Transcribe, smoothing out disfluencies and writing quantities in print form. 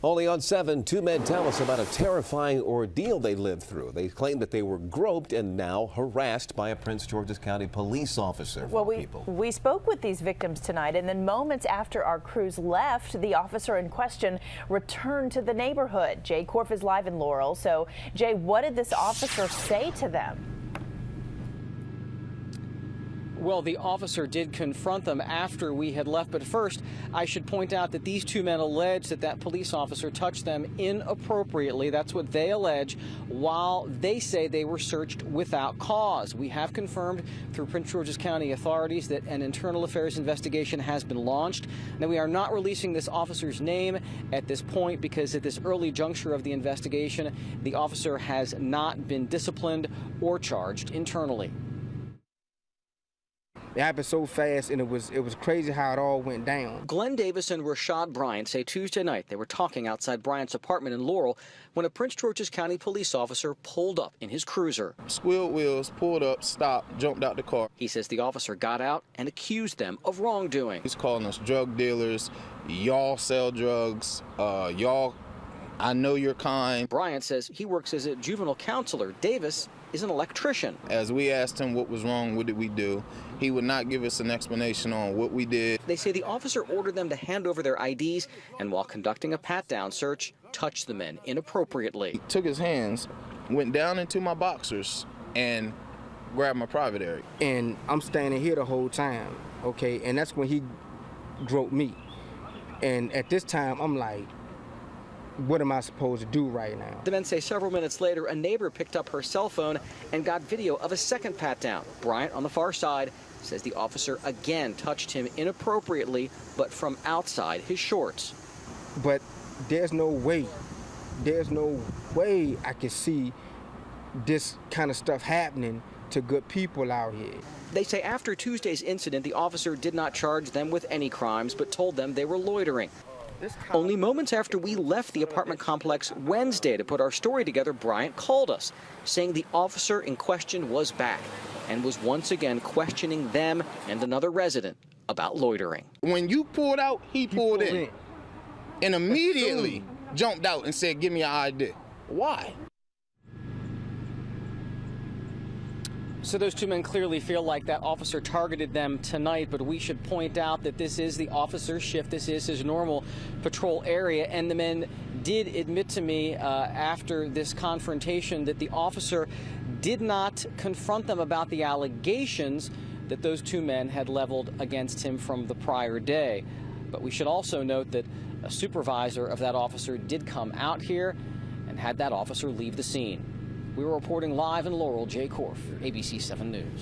Only on 7, two men tell us about a terrifying ordeal they lived through. They claim that they were groped and now harassed by a Prince George's County police officer. Well, we spoke with these victims tonight, and then moments after our crews left, the officer in question returned to the neighborhood. Jay Korf is live in Laurel. So, Jay, what did this officer say to them? Well, the officer did confront them after we had left, but first I should point out that these two men allege that police officer touched them inappropriately. That's what they allege, while they say they were searched without cause. We have confirmed through Prince George's County authorities that an internal affairs investigation has been launched. Now, we are not releasing this officer's name at this point because at this early juncture of the investigation, the officer has not been disciplined or charged internally. It happened so fast, and it was crazy how it all went down. Glenn Davis and Rashad Bryant say Tuesday night they were talking outside Bryant's apartment in Laurel when a Prince George's County police officer pulled up in his cruiser. Squealed wheels, pulled up, stopped, jumped out the car. He says the officer got out and accused them of wrongdoing. He's calling us drug dealers. Y'all sell drugs. I know your kind. Bryant says he works as a juvenile counselor. Davis is an electrician. As we asked him what was wrong, what did we do, he would not give us an explanation on what we did. They say the officer ordered them to hand over their IDs and while conducting a pat-down search, touched the men inappropriately. He took his hands, went down into my boxers, and grabbed my private area. And I'm standing here the whole time, okay? And that's when he groped me. And at this time, I'm like, what am I supposed to do right now? The men say several minutes later, a neighbor picked up her cell phone and got video of a second pat-down. Bryant, on the far side, says the officer again touched him inappropriately, but from outside his shorts. But there's no way I can see this kind of stuff happening to good people out here. They say after Tuesday's incident, the officer did not charge them with any crimes, but told them they were loitering. Only moments after we left the apartment complex Wednesday to put our story together, Bryant called us, saying the officer in question was back and was once again questioning them and another resident about loitering. When you pulled out, he pulled in and immediately jumped out and said, "Give me your ID." Why? So those two men clearly feel like that officer targeted them tonight, but we should point out that this is the officer's shift. This is his normal patrol area, and the men did admit to me after this confrontation that the officer did not confront them about the allegations that those two men had leveled against him from the prior day. But we should also note that a supervisor of that officer did come out here and had that officer leave the scene. We were reporting live in Laurel. Jay Korf, ABC 7 News.